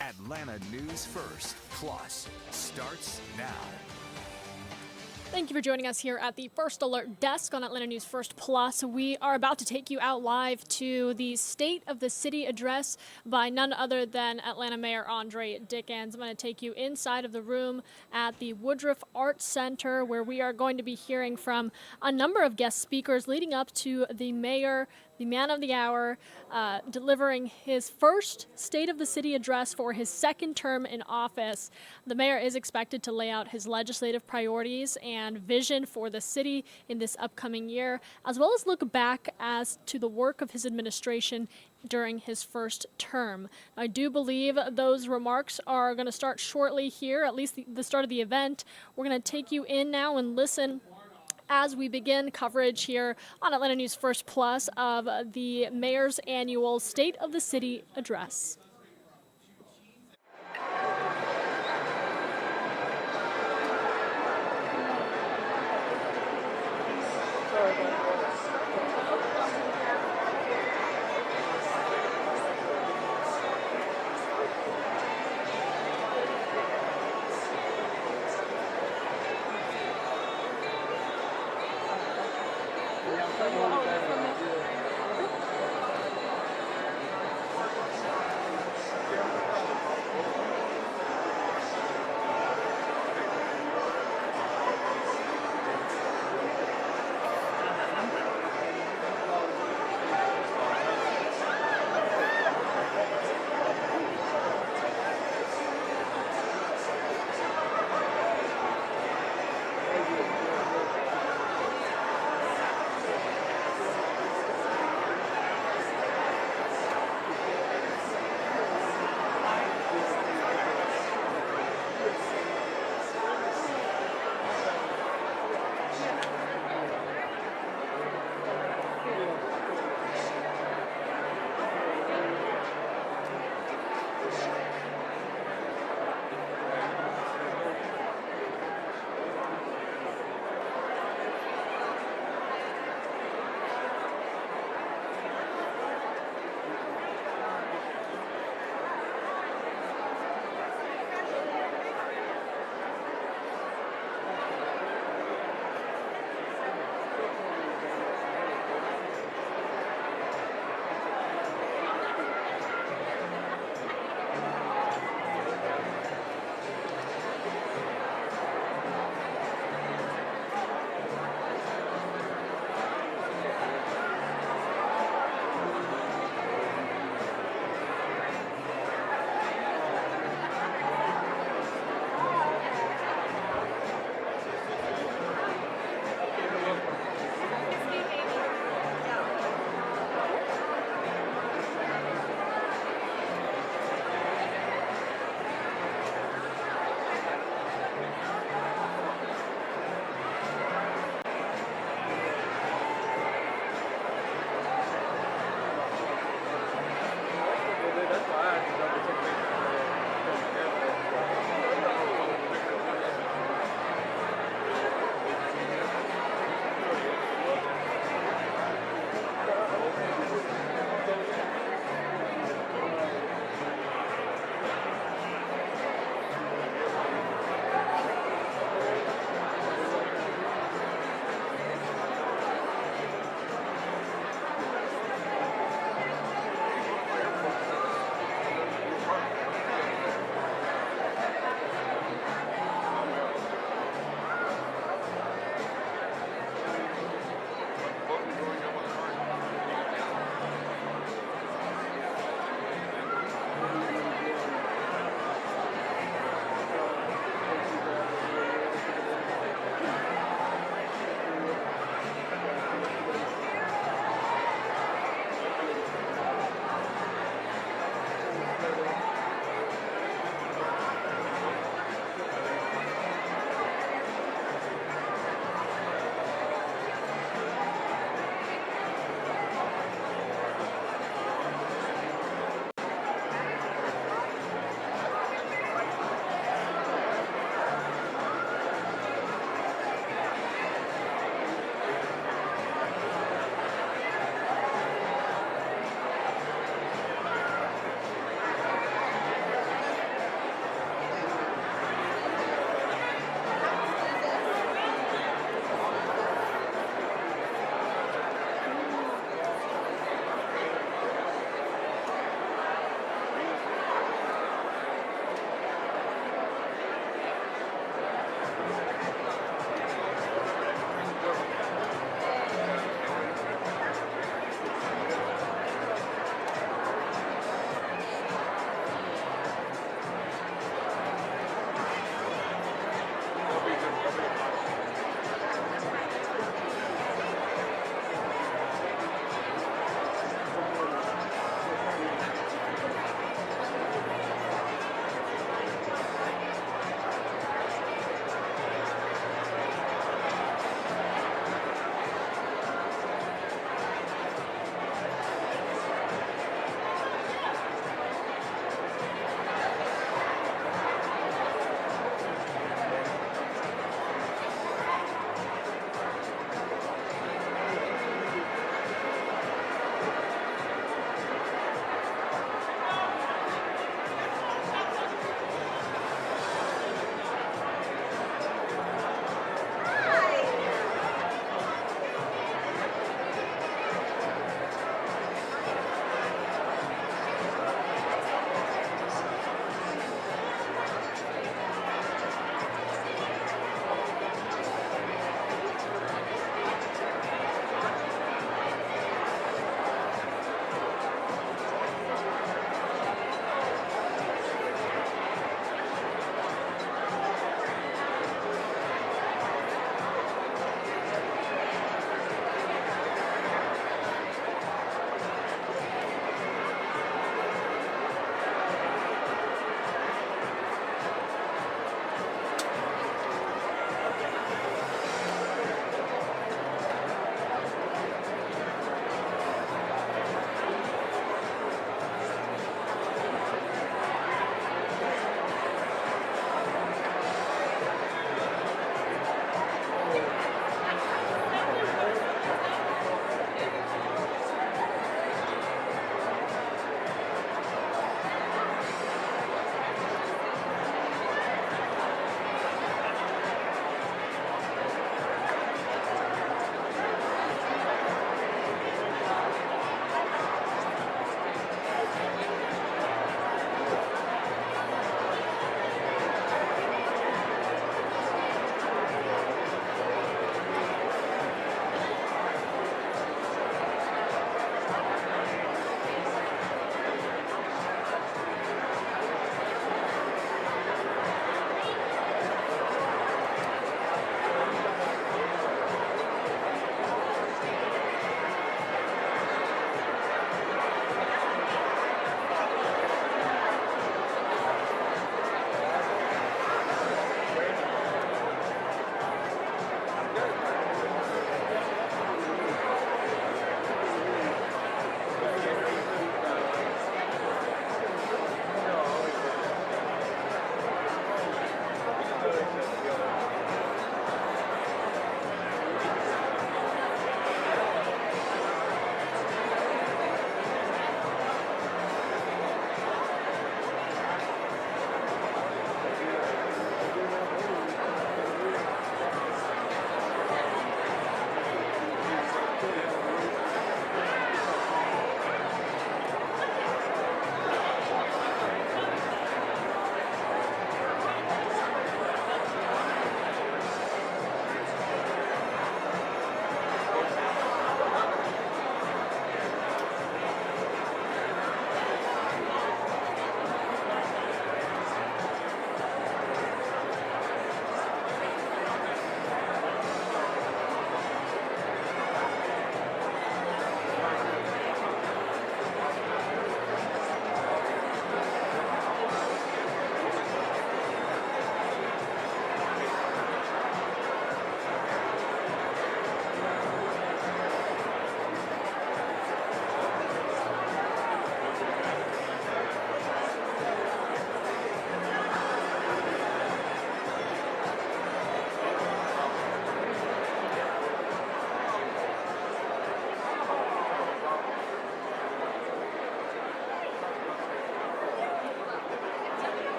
Atlanta News First Plus starts now. Thank you for joining us here at the First Alert Desk on Atlanta News First Plus. We are about to take you out live to the State of the City address by none other than Atlanta Mayor Andre Dickens. I'm going to take you inside of the room at the Woodruff Arts Center, where we are going to be hearing from a number of guest speakers leading up to the mayor, the man of the hour, delivering his first State of the City address for his second term in office. The mayor is expected to lay out his legislative priorities and vision for the city in this upcoming year, as well as look back as to the work of his administration during his first term. I do believe those remarks are going to start shortly here, at least the start of the event. We're going to take you in now and listen as we begin coverage here on Atlanta News First Plus of the mayor's annual State of the City address.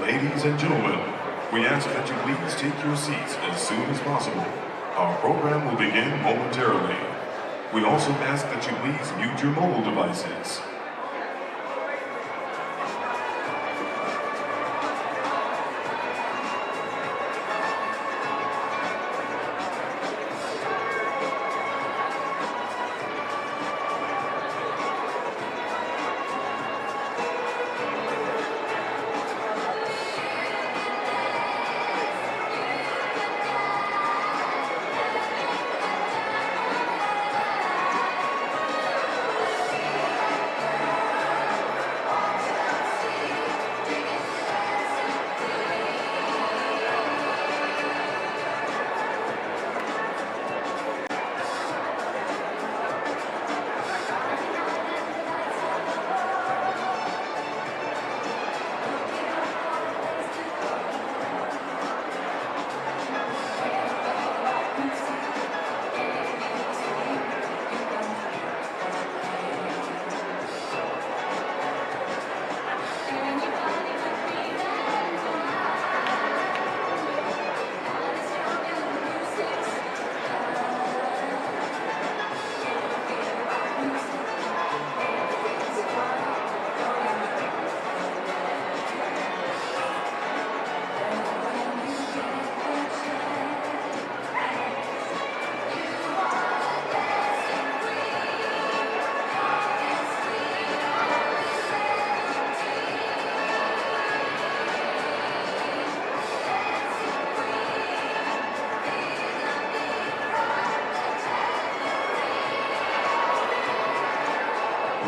Ladies and gentlemen, we ask that you please take your seats as soon as possible. Our program will begin momentarily. We also ask that you please mute your mobile devices.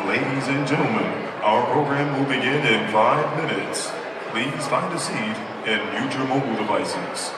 Ladies and gentlemen, our program will begin in 5 minutes. Please find a seat and mute your mobile devices.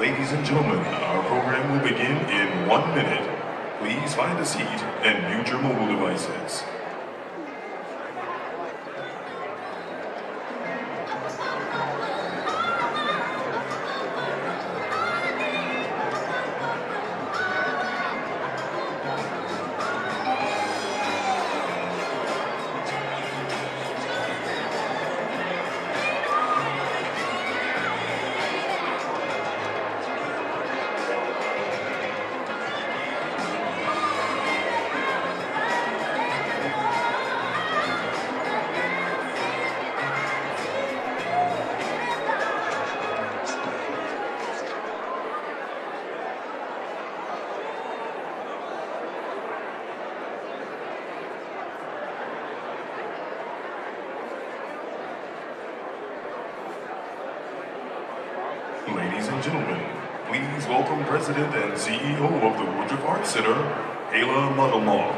Ladies and gentlemen, our program will begin in 1 minute. Please find a seat and mute your mobile devices. Ladies and gentlemen, please welcome President and CEO of the Woodruff Arts Center, Ayla Muddlemog.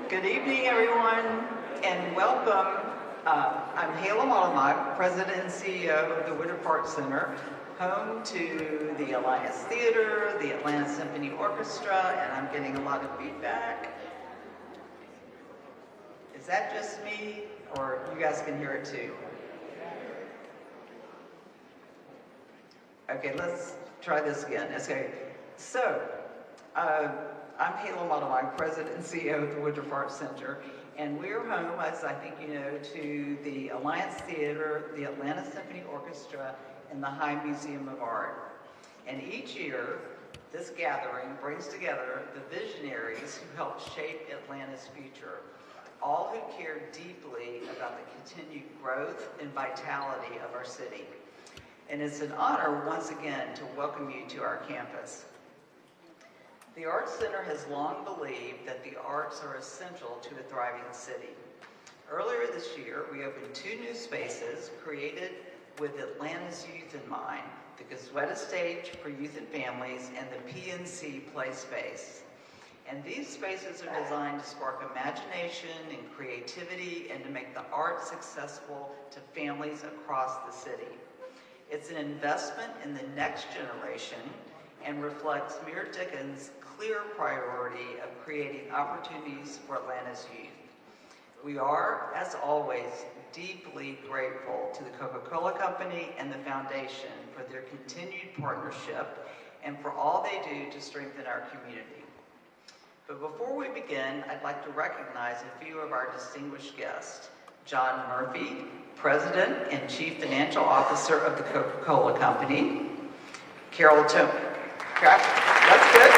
Good evening, everyone, and welcome. I'm Ayla Muddlemog, President and CEO of the Woodruff Arts Center, home to the Alliance Theater, the Atlanta Symphony Orchestra, and I'm getting a lot of feedback. Is that just me, or you guys can hear it too? Okay, let's try this again. Okay, so I'm Ayla Muddlemog, President and CEO of the Woodruff Arts Center, and we're home, as I think you know, to the Alliance Theater, the Atlanta Symphony Orchestra, and the High Museum of Art. And each year, this gathering brings together the visionaries who helped shape Atlanta's future, all who care deeply about the continued growth and vitality of our city. And it's an honor once again to welcome you to our campus. The Arts Center has long believed that the arts are essential to a thriving city. Earlier this year, we opened 2 new spaces created with Atlanta's youth in mind, the Gazweta Stage for youth and families and the PNC Play Space. And these spaces are designed to spark imagination and creativity and to make the arts accessible to families across the city. It's an investment in the next generation and reflects Mayor Dickens' clear priority of creating opportunities for Atlanta's youth. We are, as always, deeply grateful to the Coca-Cola Company and the Foundation for their continued partnership and for all they do to strengthen our community. But before we begin, I'd like to recognize a few of our distinguished guests. John Murphy, President and Chief Financial Officer of the Coca-Cola Company. Carol Tome. That's good.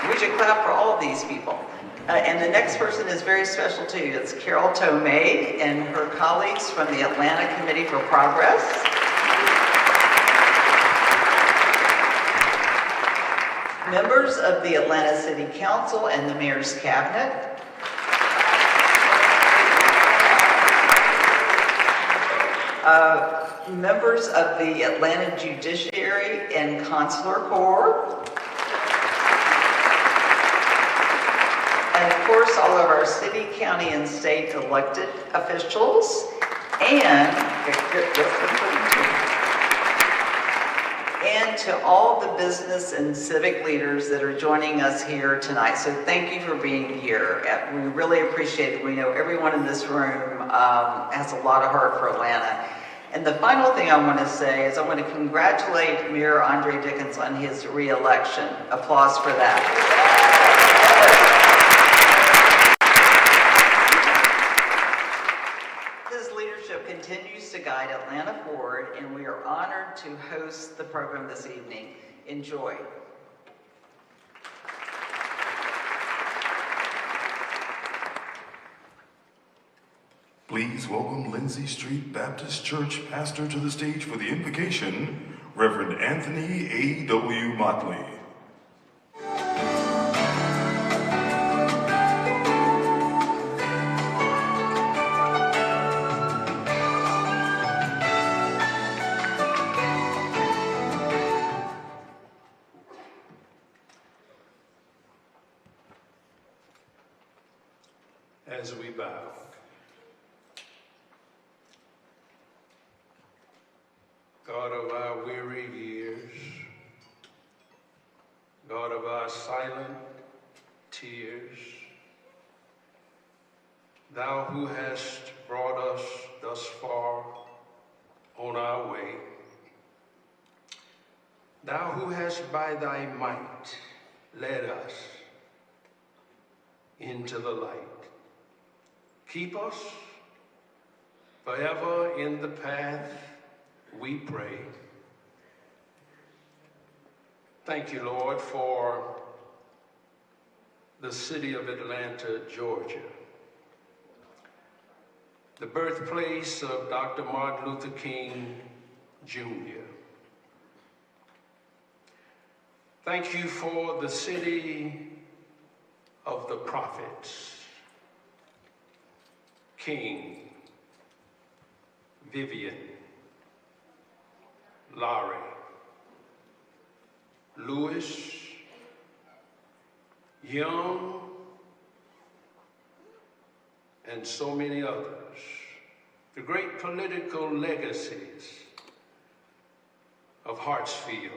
We should clap for all of these people. And the next person is very special too. It's Carol Tomei and her colleagues from the Atlanta Committee for Progress. Members of the Atlanta City Council and the Mayor's Cabinet. Members of the Atlanta Judiciary and Consular Corps. And of course, all of our city, county, and state elected officials, and to all the business and civic leaders that are joining us here tonight. So thank you for being here. We really appreciate it. We know everyone in this room has a lot of heart for Atlanta. And the final thing I want to say is I want to congratulate Mayor Andre Dickens on his re-election. Applause for that. His leadership continues to guide Atlanta forward, and we are honored to host the program this evening. Enjoy. Please welcome Lindsay Street Baptist Church pastor to the stage for the invocation, Reverend Anthony A.W. Motley. as we bow. God of our weary years, God of our silent tears, Thou who hast brought us thus far on our way, Thou who hast by Thy might led us into the light, keep us forever in the path, we pray. Thank you, Lord, for the city of Atlanta, Georgia, the birthplace of Dr. Martin Luther King, Jr. Thank you for the city of the prophets, King, Vivian, Larry, Lewis, Young, and so many others. The great political legacies of Hartsfield,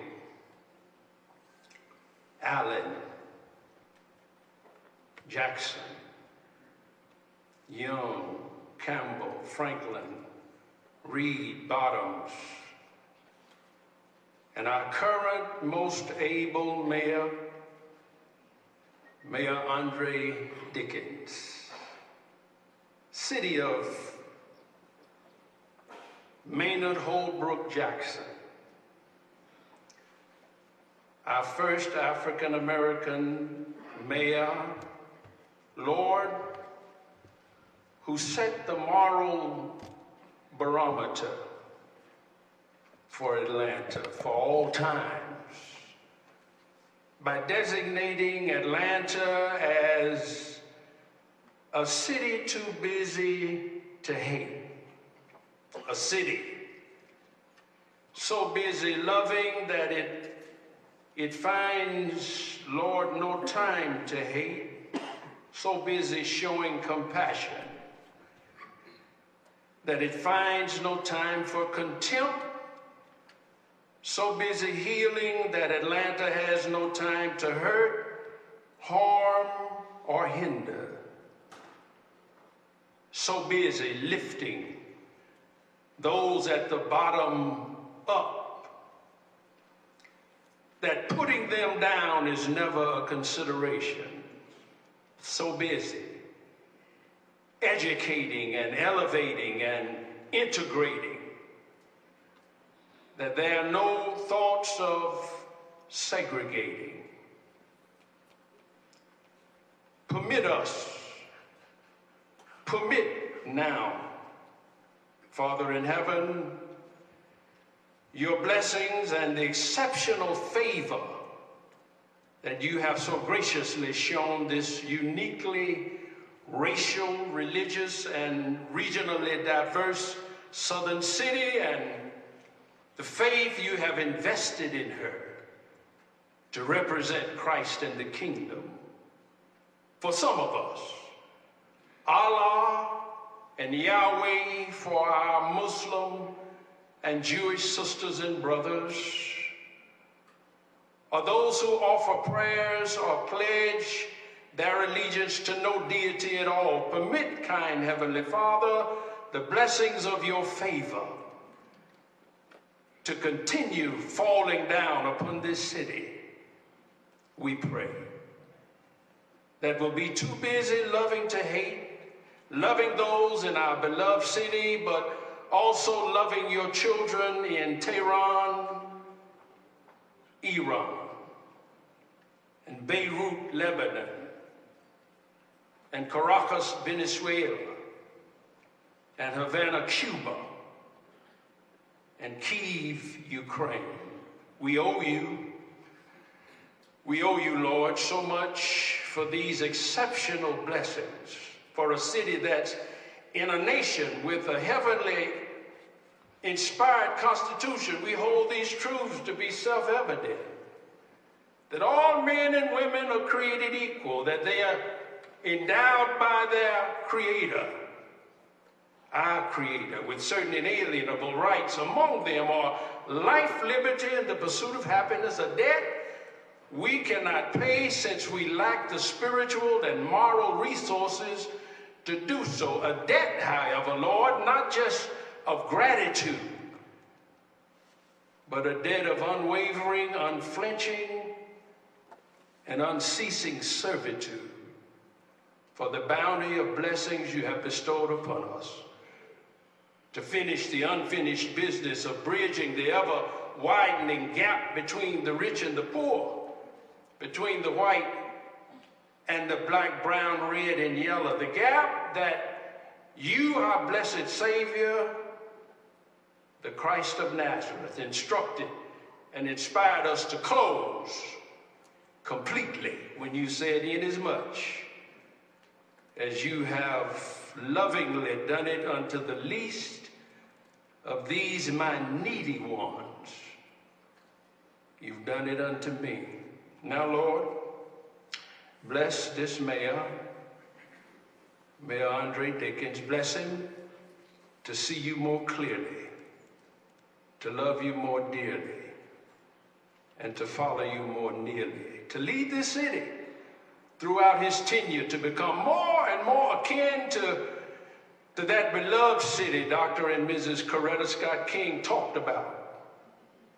Allen, Jackson, Young, Campbell, Franklin, Reed, Bottoms, and our current most able mayor, Mayor Andre Dickens. City of Maynard Holbrook Jackson, our first African-American mayor, Lord, who set the moral barometer for Atlanta for all times by designating Atlanta as a city too busy to hate, a city so busy loving that it finds, Lord, no time to hate, so busy showing compassion that it finds no time for contempt, so busy healing that Atlanta has no time to hurt, harm, or hinder. So busy lifting those at the bottom up, that putting them down is never a consideration. So busy educating and elevating and integrating that there are no thoughts of segregating. Permit now, Father in heaven, your blessings and the exceptional favor that you have so graciously shown this uniquely racial, religious, and regionally diverse southern city, and the faith you have invested in her to represent Christ and the kingdom. For some of us, Allah and Yahweh for our Muslim and Jewish sisters and brothers, or those who offer prayers or pledge their allegiance to no deity at all. Permit, kind Heavenly Father, the blessings of your favor to continue falling down upon this city, we pray. That will be too busy loving to hate, loving those in our beloved city, but also loving your children in Tehran, Iran, and Beirut, Lebanon, and Caracas, Venezuela, and Havana, Cuba, and Kiev, Ukraine. We owe you, Lord, so much for these exceptional blessings, for a city that's in a nation with a heavenly inspired constitution. We hold these truths to be self-evident, that all men and women are created equal, that they are endowed by their Creator, our Creator, with certain inalienable rights. Among them are life, liberty, and the pursuit of happiness, a debt we cannot pay since we lack the spiritual and moral resources to do so. A debt, however, Lord, not just of gratitude, but a debt of unwavering, unflinching, and unceasing servitude for the bounty of blessings you have bestowed upon us, to finish the unfinished business of bridging the ever-widening gap between the rich and the poor, between the white and the black, brown, red, and yellow, the gap that you, our blessed Savior, the Christ of Nazareth, instructed and inspired us to close completely when you said, inasmuch as you have lovingly done it unto the least of these my needy ones, you've done it unto me. Now, Lord, bless this mayor, Mayor Andre Dickens. Bless him to see you more clearly, to love you more dearly, and to follow you more nearly, to lead this city throughout his tenure to become more and more akin to that beloved city Dr. and Mrs. Coretta Scott King talked about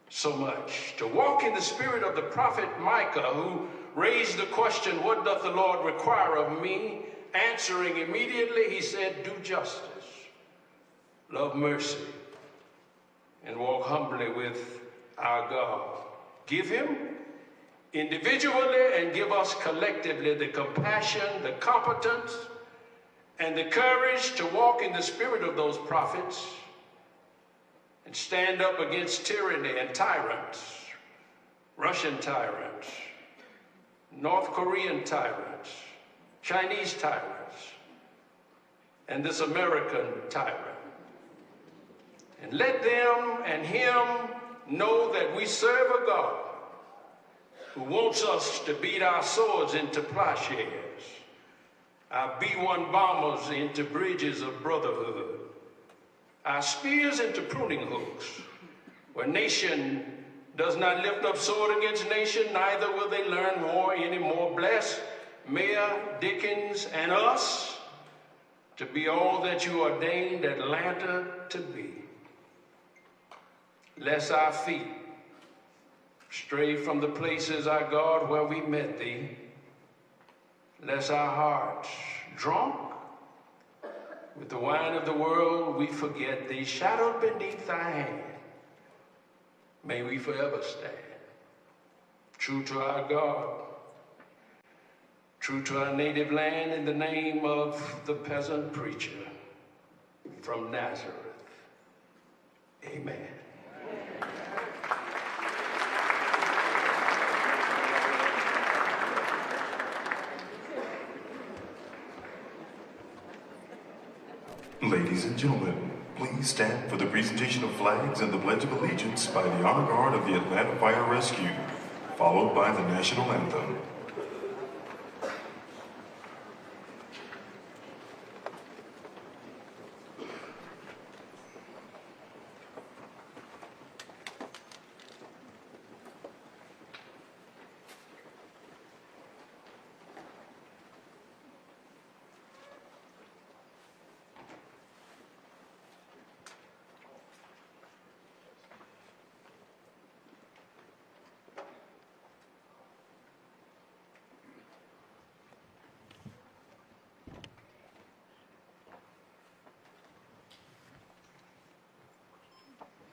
so much, to walk in the spirit of the prophet Micah, who raised the question, what doth the Lord require of me? Answering immediately, he said, do justice, love mercy, and walk humbly with our God. Give him individually and give us collectively the compassion, the competence, and the courage to walk in the spirit of those prophets and stand up against tyranny and tyrants, Russian tyrants, North Korean tyrants, Chinese tyrants, and this American tyrant. And let them and him know that we serve a God who wants us to beat our swords into plowshares, our B-1 bombers into bridges of brotherhood, our spears into pruning hooks. Where nation does not lift up sword against nation, neither will they learn war anymore. Bless Mayor Dickens and us to be all that you ordained Atlanta to be. Lest our feet stray from the places, our God, where we met thee. Lest our hearts, drunk with the wine of the world, we forget thee. Shadowed beneath thy hand, may we forever stand, true to our God, true to our native land, in the name of the peasant preacher from Nazareth. Amen. Ladies and gentlemen, please stand for the presentation of flags and the Pledge of Allegiance by the Honor Guard of the Atlanta Fire Rescue, followed by the National Anthem.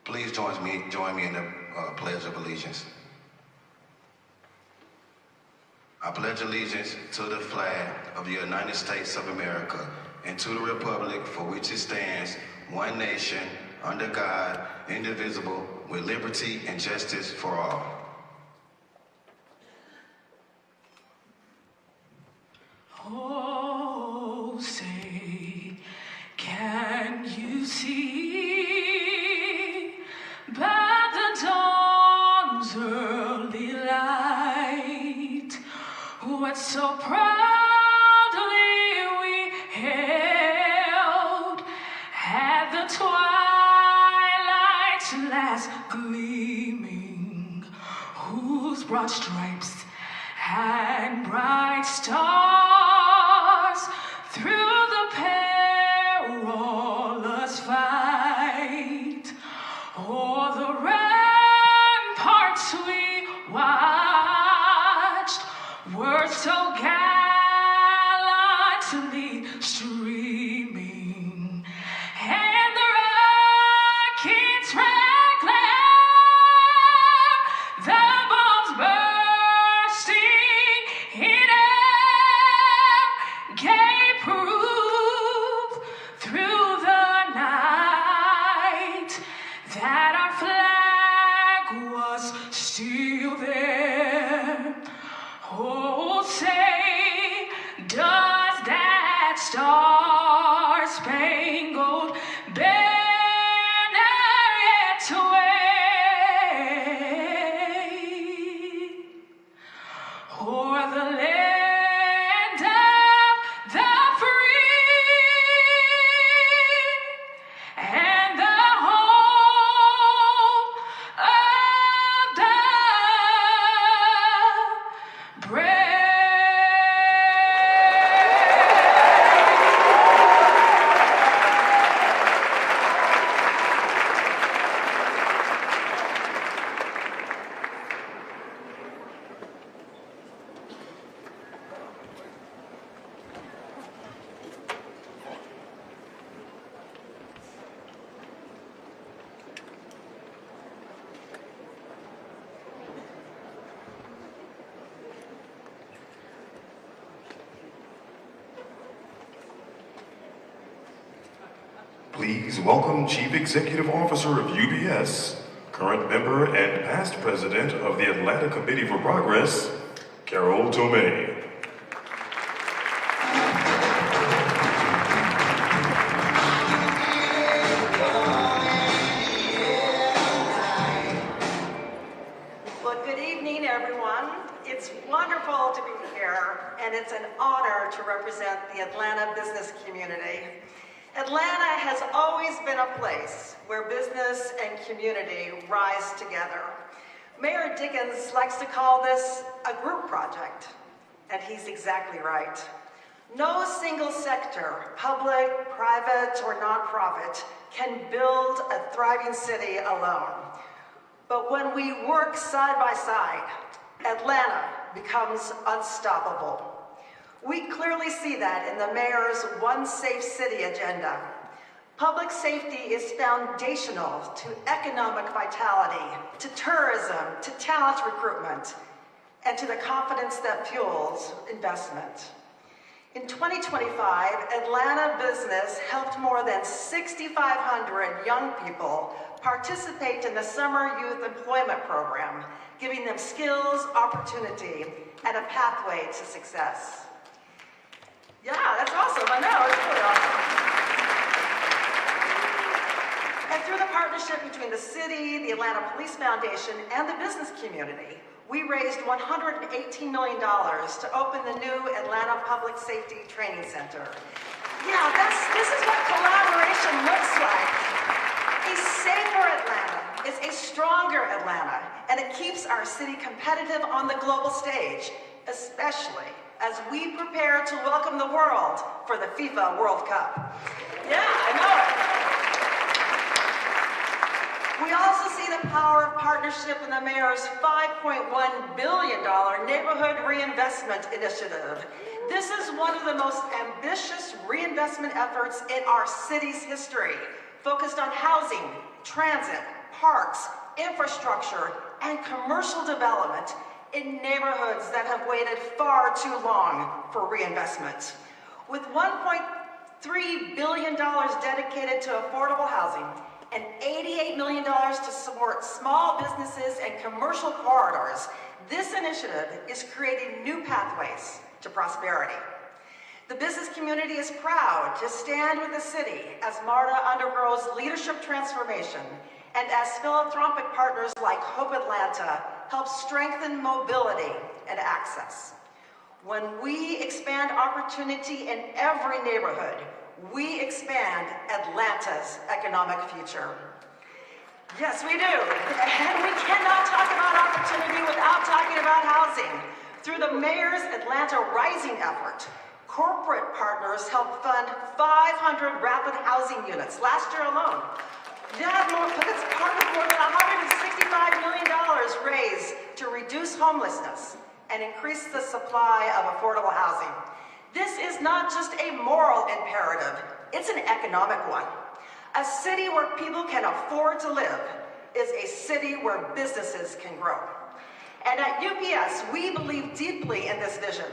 Please join me in the Pledge of Allegiance. I pledge allegiance to the flag of the United States of America and to the republic for which it stands, one nation, under God, indivisible, with liberty and justice for all. Oh, say, can you see by the dawn's early light what so proudly whose broad stripes and bright stars through the perilous fight o'er the ramparts we watched were so gallantly streaming, and the rockets reclaim the bombs bursting in air gave proof through the night that our flag was still there. Oh, say, does that star-spangled banner yet wave o'er the land of the free and the home of the brave? Please welcome Chief Executive Officer of UBS, current member and past president of the Atlanta Committee for Progress, Carol Tomei. Well, good evening, everyone. It's wonderful to be here, and it's an honor to represent the Atlanta business community. Atlanta has always been a place where business and community rise together. Mayor Dickens likes to call this a group project, and he's exactly right. No single sector, public, private, or nonprofit, can build a thriving city alone. But when we work side by side, Atlanta becomes unstoppable. We clearly see that in the mayor's One Safe City agenda. Public safety is foundational to economic vitality, to tourism, to talent recruitment, and to the confidence that fuels investment. In 2025, Atlanta Business helped more than 6,500 young people participate in the Summer Youth Employment Program, giving them skills, opportunity, and a pathway to success. Yeah, that's awesome. I know, it's really awesome. And through the partnership between the city, the Atlanta Police Foundation, and the business community, we raised $118 million to open the new Atlanta Public Safety Training Center. Yeah, this is what collaboration looks like. A safer Atlanta is a stronger Atlanta, and it keeps our city competitive on the global stage, especially as we prepare to welcome the world for the FIFA World Cup. Yeah, I know it. We also see the power of partnership in the mayor's $5.1 billion Neighborhood Reinvestment Initiative. This is one of the most ambitious reinvestment efforts in our city's history, focused on housing, transit, parks, infrastructure, and commercial development in neighborhoods that have waited far too long for reinvestment. With $1.3 billion dedicated to affordable housing and $88 million to support small businesses and commercial corridors, this initiative is creating new pathways to prosperity. The business community is proud to stand with the city as MARTA undergoes leadership transformation and as philanthropic partners like Hope Atlanta help strengthen mobility and access. When we expand opportunity in every neighborhood, we expand Atlanta's economic future. Yes, we do. And we cannot talk about opportunity without talking housing. Through the Mayor's Atlanta Rising effort, corporate partners helped fund 500 rapid housing units last year alone. That's part of more than $165 million raised to reduce homelessness and increase the supply of affordable housing. This is not just a moral imperative, it's an economic one. A city where people can afford to live is a city where businesses can grow. And at UPS, we believe deeply in this vision.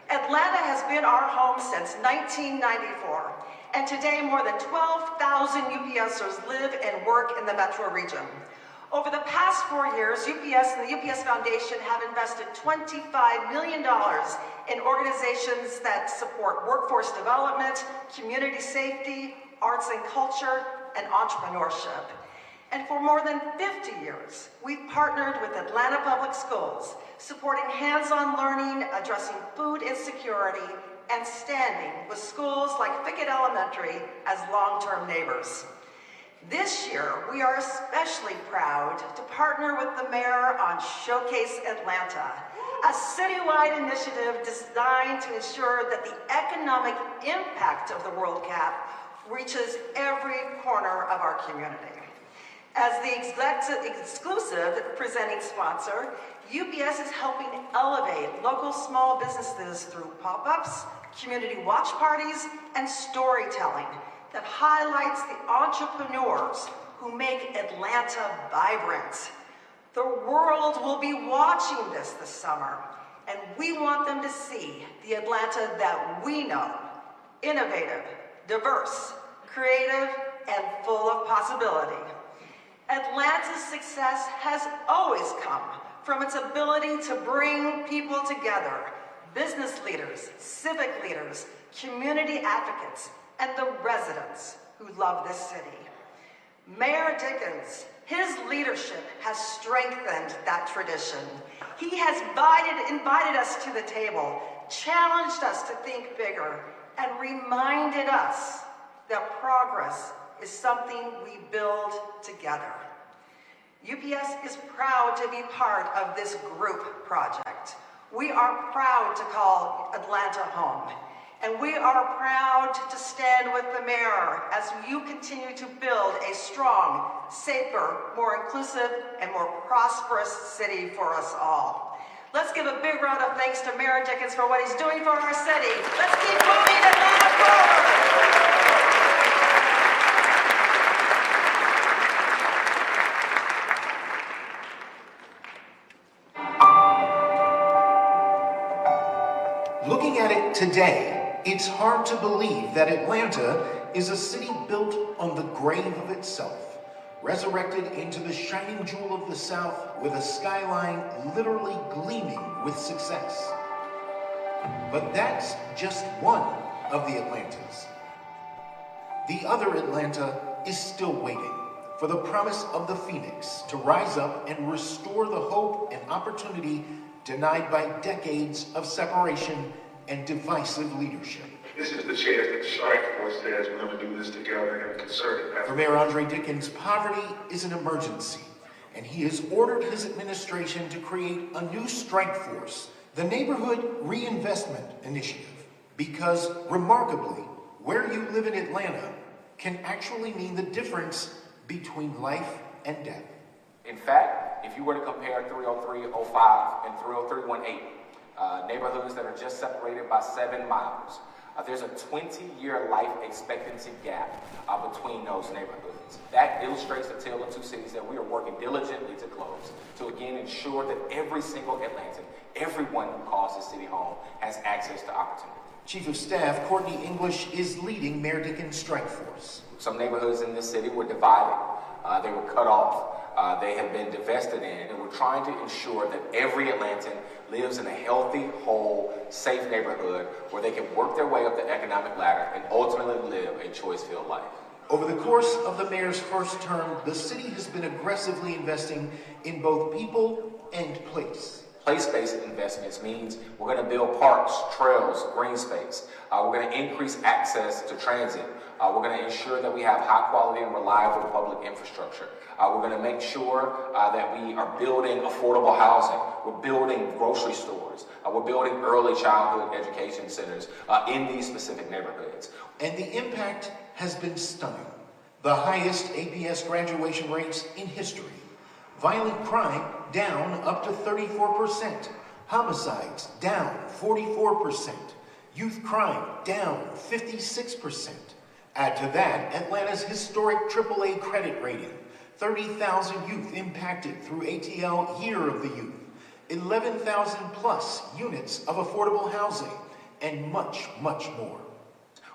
Atlanta has been our home since 1994, and today more than 12,000 UPSers live and work in the metro region. Over the past 4 years, UPS and the UPS Foundation have invested $25 million in organizations that support workforce development, community safety, arts and culture, and entrepreneurship. And for more than 50 years, we've partnered with Atlanta Public Schools, supporting hands-on learning, addressing food insecurity, and standing with schools like Fickett Elementary as long-term neighbors. This year, we are especially proud to partner with the mayor on Showcase Atlanta, a citywide initiative designed to ensure that the economic impact of the World Cup reaches every corner of our community. As the exclusive presenting sponsor, UPS is helping elevate local small businesses through pop-ups, community watch parties, and storytelling that highlights the entrepreneurs who make Atlanta vibrant. The world will be watching this summer, and we want them to see the Atlanta that we know: innovative, diverse, creative, and full of possibility. Atlanta's success has always come from its ability to bring people together: business leaders, civic leaders, community advocates, and the residents who love this city. Mayor Dickens, his leadership has strengthened that tradition. He has invited us to the table, challenged us to think bigger, and reminded us that progress is something we build together. UPS is proud to be part of this group project. We are proud to call Atlanta home, and we are proud to stand with the mayor as you continue to build a strong, safer, more inclusive, and more prosperous city for us all. Let's give a big round of thanks to Mayor Dickens for what he's doing for our city. Let's keep moving Atlanta forward! Looking at it today, it's hard to believe that Atlanta is a city built on the grave of itself, resurrected into the shining jewel of the South with a skyline literally gleaming with success. But that's just one of the Atlantas. The other Atlanta is still waiting for the promise of the Phoenix to rise up and restore the hope and opportunity denied by decades of separation and divisive leadership. This is the chance that the strike force says we're going to do this together in a concerted effort. For Mayor Andre Dickens, poverty is an emergency, and he has ordered his administration to create a new strike force, the Neighborhood Reinvestment Initiative, because remarkably, where you live in Atlanta can actually mean the difference between life and death. In fact, if you were to compare 30305 and 30318, neighborhoods that are just separated by 7 miles, there's a 20-year life expectancy gap between those neighborhoods. That illustrates the tale of two cities that we are working diligently to close, to again ensure that every single Atlantan, everyone who calls this city home, has access to opportunity. Chief of Staff Courtney English is leading Mayor Dickens' strike force. Some neighborhoods in this city were divided. They were cut off. They have been divested in, and we're trying to ensure that every Atlantan lives in a healthy, whole, safe neighborhood where they can work their way up the economic ladder and ultimately live a choice-filled life. Over the course of the mayor's first term, the city has been aggressively investing in both people and place. Place-based investments means we're going to build parks, trails, green space. We're going to increase access to transit. We're going to ensure that we have high quality and reliable public infrastructure. We're going to make sure that we are building affordable housing. We're building grocery stores. We're building early childhood education centers in these specific neighborhoods. And the impact has been stunning. The highest APS graduation rates in history. Violent crime down up to 34%. Homicides down 44%. Youth crime down 56%. Add to that Atlanta's historic AAA credit rating. 30,000 youth impacted through ATL Year of the Youth. 11,000 plus units of affordable housing, and much, much more.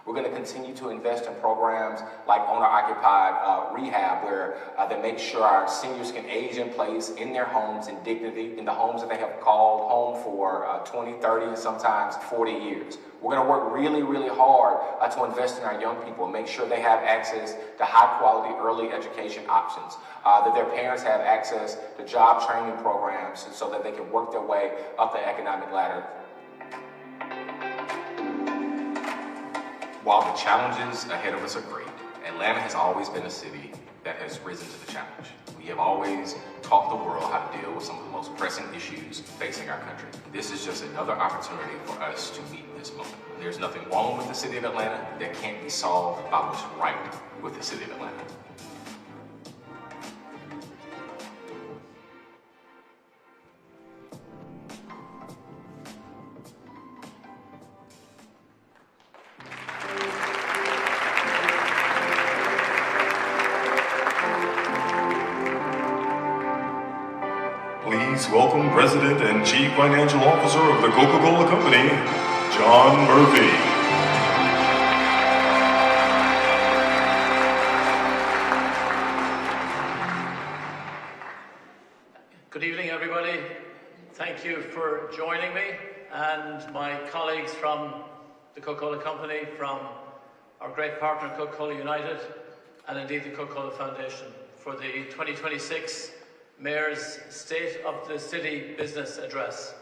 We're going to continue to invest in programs like owner-occupied rehab, where they make sure our seniors can age in place in their homes in dignity, in the homes that they have called home for 20, 30, and sometimes 40 years. We're going to work really, really hard to invest in our young people and make sure they have access to high-quality early education options, that their parents have access to job training programs so that they can work their way up the economic ladder. While the challenges ahead of us are great, Atlanta has always been a city that has risen to the challenge. We have always taught the world how to deal with some of the most pressing issues facing our country. This is just another opportunity for us to meet this moment. There's nothing wrong with the city of Atlanta that can't be solved by what's right with the city of Atlanta. Please welcome President and Chief Financial Officer of the Coca-Cola Company, John Murphy. Good evening, everybody. Thank you for joining me and my colleagues from the Coca-Cola Company, from our great partner Coca-Cola United, and indeed the Coca-Cola Foundation for the 2026 Mayor's State of the City Business Address.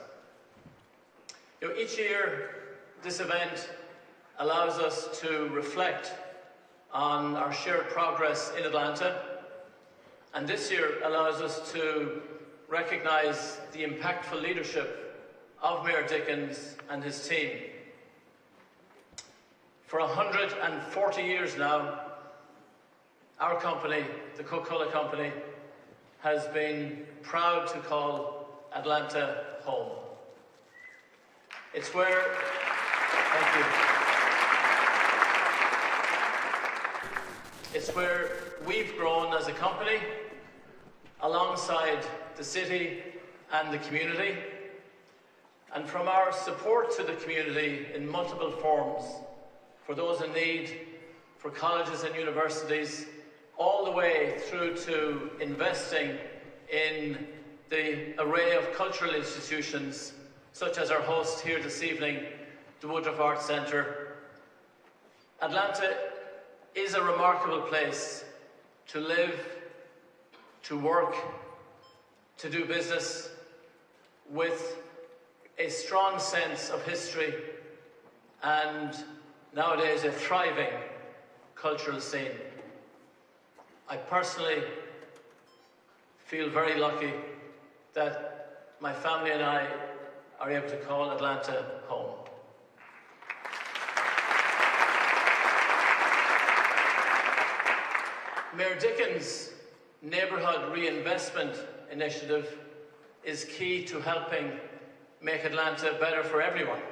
Each year, this event allows us to reflect on our shared progress in Atlanta, and this year allows us to recognize the impactful leadership of Mayor Dickens and his team. For 140 years now, our company, the Coca-Cola Company, has been proud to call Atlanta home. It's where, thank you. It's where we've grown as a company, alongside the city and the community, and from our support to the community in multiple forms, for those in need, for colleges and universities, all the way through to investing in the array of cultural institutions, such as our host here this evening, the Woodruff Arts Centre. Atlanta is a remarkable place to live, to work, to do business, with a strong sense of history and nowadays a thriving cultural scene. I personally feel very lucky that my family and I are able to call Atlanta home. Mayor Dickens' Neighbourhood Reinvestment Initiative is key to helping make Atlanta better for everyone.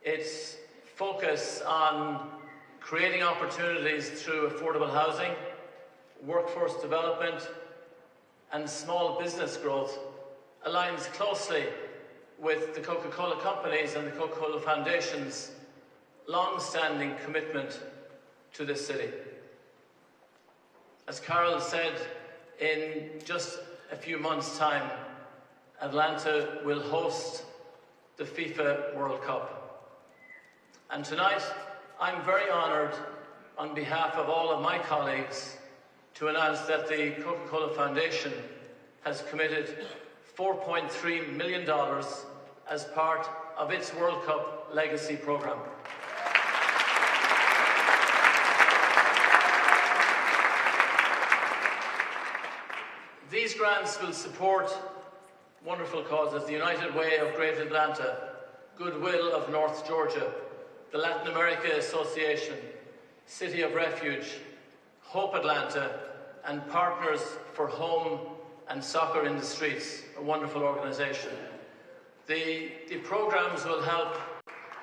Its focus on creating opportunities through affordable housing, workforce development, and small business growth aligns closely with the Coca-Cola Company's and the Coca-Cola Foundation's long-standing commitment to this city. As Carol said, in just a few months' time, Atlanta will host the FIFA World Cup. And tonight, I'm very honoured, on behalf of all of my colleagues, to announce that the Coca-Cola Foundation has committed $4.3 million as part of its World Cup Legacy program. These grants will support wonderful causes: the United Way of Great Atlanta, Goodwill of North Georgia, the Latin America Association, City of Refuge, Hope Atlanta, and Partners for Home and Soccer in the Streets, a wonderful organization. The programs will help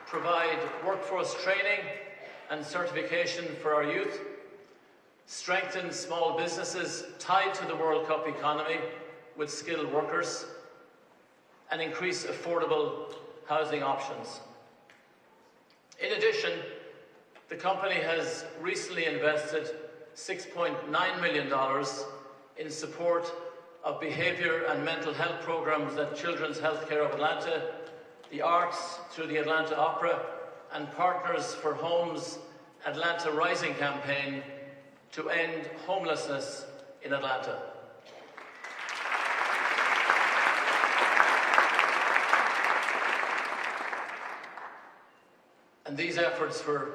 provide workforce training and certification for our youth, strengthen small businesses tied to the World Cup economy with skilled workers, and increase affordable housing options. In addition, the company has recently invested $6.9 million in support of behaviour and mental health programs at Children's Healthcare of Atlanta, the arts through the Atlanta Opera, and Partners for Home's Atlanta Rising campaign to end homelessness in Atlanta. And these efforts for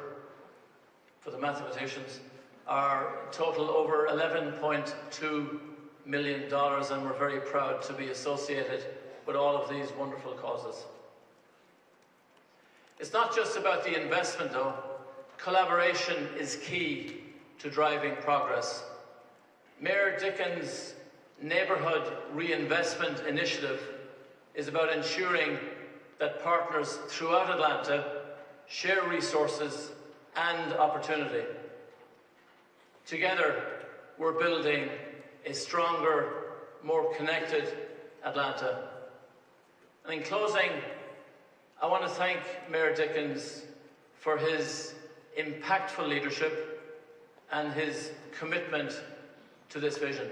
the mathematicians are total over $11.2 million, and we're very proud to be associated with all of these wonderful causes. It's not just about the investment though. Collaboration is key to driving progress. Mayor Dickens' Neighbourhood Reinvestment Initiative is about ensuring that partners throughout Atlanta share resources and opportunity. Together, we're building a stronger, more connected Atlanta. And in closing, I want to thank Mayor Dickens for his impactful leadership and his commitment to this vision.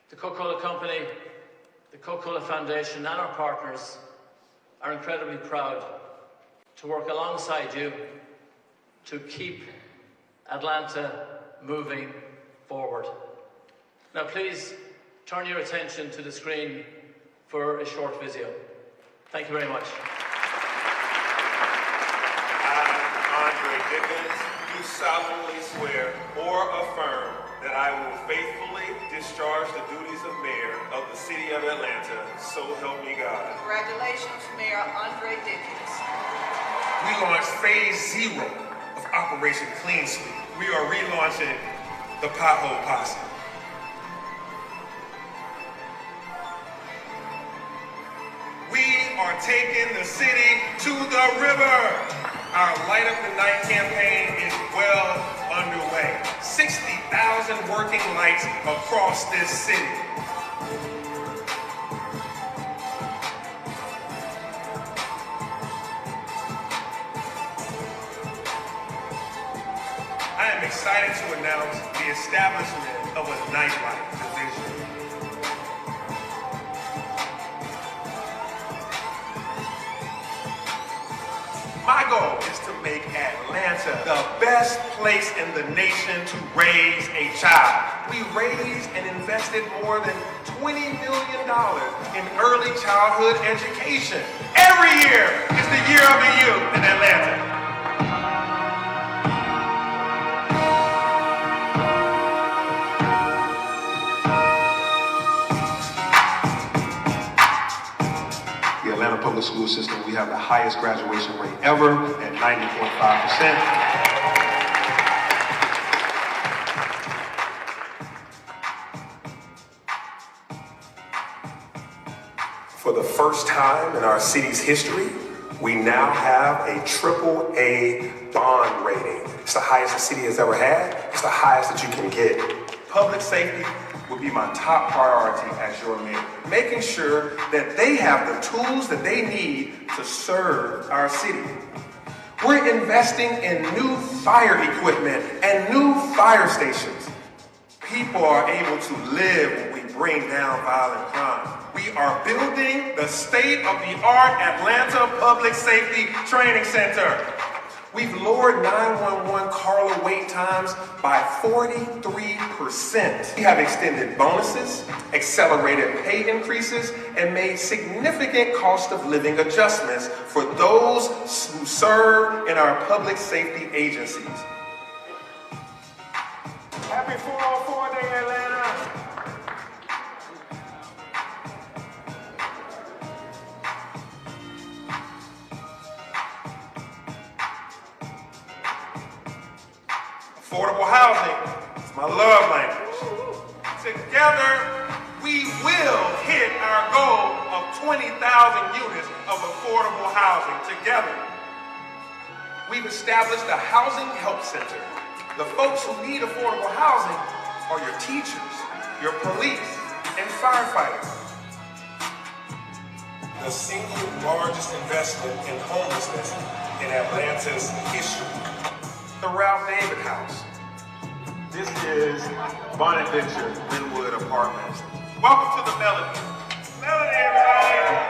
The Coca-Cola Company, the Coca-Cola Foundation, and our partners are incredibly proud to work alongside you to keep Atlanta moving forward. Now please turn your attention to the screen for a short video. Thank you very much. I, Andre Dickens, do solemnly swear or affirm that I will faithfully discharge the duties of mayor of the city of Atlanta, so help me God. Congratulations, Mayor Andre Dickens. We launched phase 0 of Operation Clean Sweep. We are relaunching the Pothole Posse. We are taking the city to the river. Our Light Up the Night campaign is well underway. 60,000 working lights across this city. I am excited to announce the establishment of a nightlife division. My goal is to make Atlanta the best place in the nation to raise a child. We raised and invested more than $20 million in early childhood education. Every year is the year of the youth in Atlanta. Atlanta public school system, we have the highest graduation rate ever at 90.5%. For the first time in our city's history, we now have a AAA bond rating. It's the highest the city has ever had. It's the highest that you can get. Public safety would be my top priority as your mayor, making sure that they have the tools that they need to serve our city. We're investing in new fire equipment and new fire stations. People are able to live when we bring down violent crime. We are building the state-of-the-art Atlanta Public Safety Training Center. We've lowered 911 caller wait times by 43%. We have extended bonuses, accelerated pay increases, and made significant cost of living adjustments for those who serve in our public safety agencies. Happy 404 Day, Atlanta! Affordable housing is my love language. Together, we will hit our goal of 20,000 units of affordable housing together. We've established a housing help center. The folks who need affordable housing are your teachers, your police, and firefighters. The single largest investment in homelessness in Atlanta's history. The Ralph David House. This is Bonaventure Linwood Apartments. Welcome to the Melody. Melody, everybody!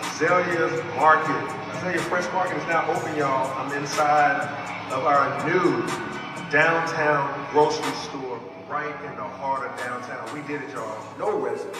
Azalea's Market. Azalea Fresh Market is now open, y'all. I'm inside of our new downtown grocery store right in the heart of downtown. We did it, y'all. No resident,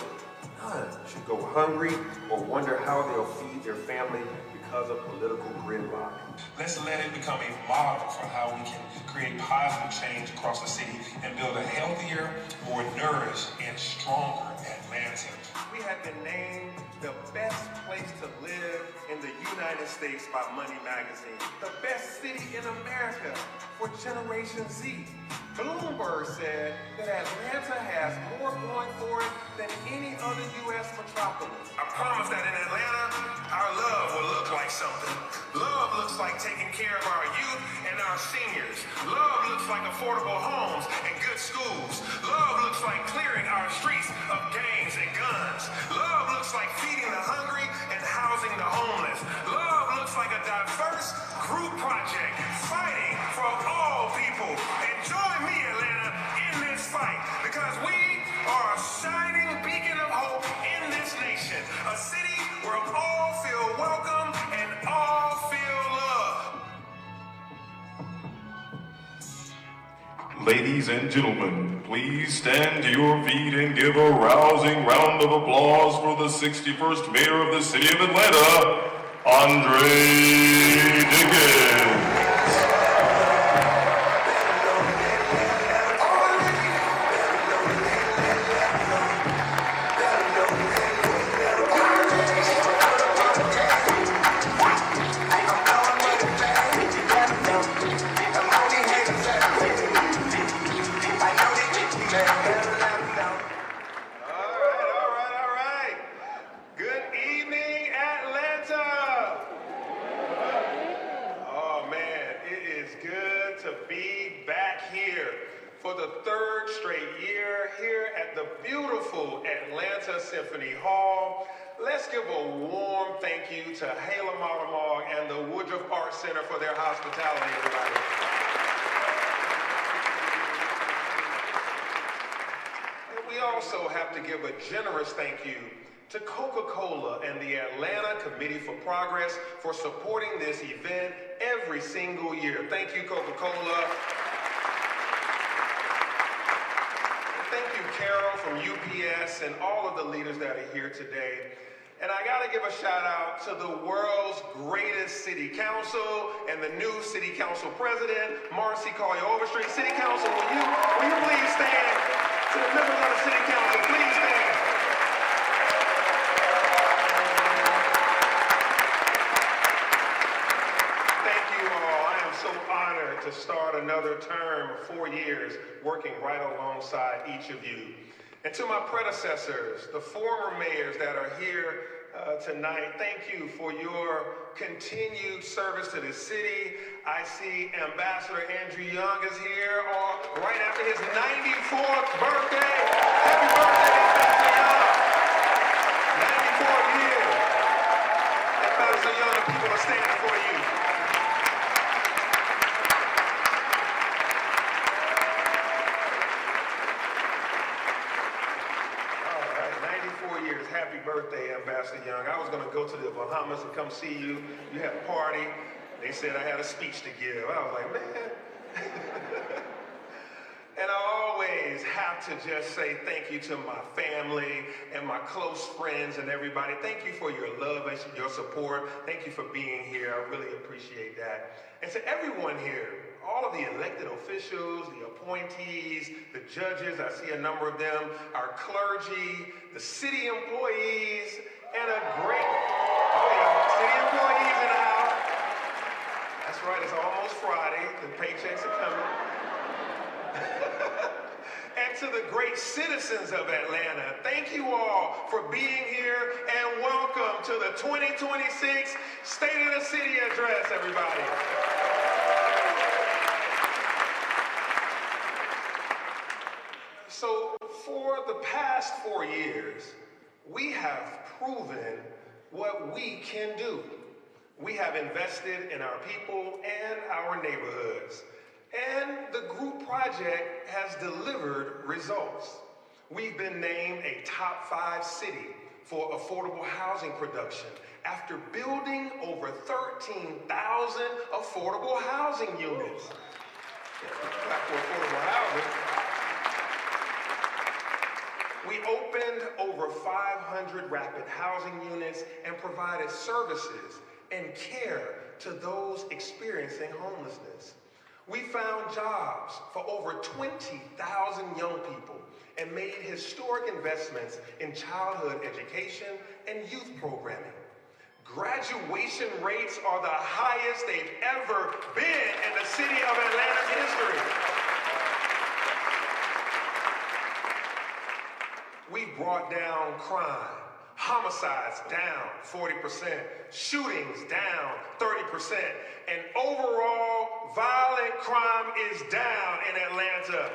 none, should go hungry or wonder how they'll feed their family because of political gridlock. Let's let it become a model for how we can create positive change across the city and build a healthier, more nourished, and stronger Atlanta. We have been named the best place to live in the United States by Money Magazine. The best city in America for Generation Z. Bloomberg said that Atlanta has more going for it than any other U.S. metropolis. I promise that in Atlanta, our love will look like something. Love looks like taking care of our youth and our seniors. Love looks like affordable homes and good schools. Love looks like clearing our streets of gangs and guns. Love looks like feeding the hungry and housing the homeless. Love looks like a diverse group project fighting for all people. And join me, Atlanta, in this fight, because we are a shining beacon of hope in this nation. A city where all feel welcome and all feel love. Ladies and gentlemen, please stand to your feet and give a rousing round of applause for the 61st Mayor of the City of Atlanta, Andre Dickens. Symphony Hall. Let's give a warm thank you to Hala Maramog and the Woodruff Art Center for their hospitality, everybody. And we also have to give a generous thank you to Coca-Cola and the Atlanta Committee for Progress for supporting this event every single year. Thank you, Coca-Cola. Thank you, Carol from UPS and all of the leaders that are here today. And I gotta give a shout out to the world's greatest city council and the new city council president, Marcy Collier Overstreet. City council, will you please stand? To the members of the city council, please stand. Thank you all. I am so honored to start another term of 4 years working right alongside each of you. And to my predecessors, the former mayors that are here tonight, thank you for your continued service to the city. I see Ambassador Andrew Young is here right after his 94th birthday. Happy birthday, Ambassador Young. 94 years. happy birthday, Ambassador Young. I was going to go to the Bahamas and come see you. You had a party. They said I had a speech to give. I was like, man. And I always have to just say thank you to my family and my close friends and everybody. Thank you for your love and your support. Thank you for being here. I really appreciate that. And to everyone here, all of the elected officials, the appointees, the judges, I see a number of them, our clergy, the city employees, and a great, city employees in the house. That's right, it's almost Friday. The paychecks are coming. And to the great citizens of Atlanta, thank you all for being here and welcome to the 2026 State of the City Address, everybody. So for the past 4 years, we have proven what we can do. We have invested in our people and our neighborhoods. And the group project has delivered results. We've been named a top 5 city for affordable housing production after building over 13,000 affordable housing units. Clap for affordable housing. We opened over 500 rapid housing units and provided services and care to those experiencing homelessness. We found jobs for over 20,000 young people and made historic investments in childhood education and youth programming. Graduation rates are the highest they've ever been in the city of Atlanta's history. We brought down crime. Homicides down 40%, shootings down 30%, and overall violent crime is down in Atlanta.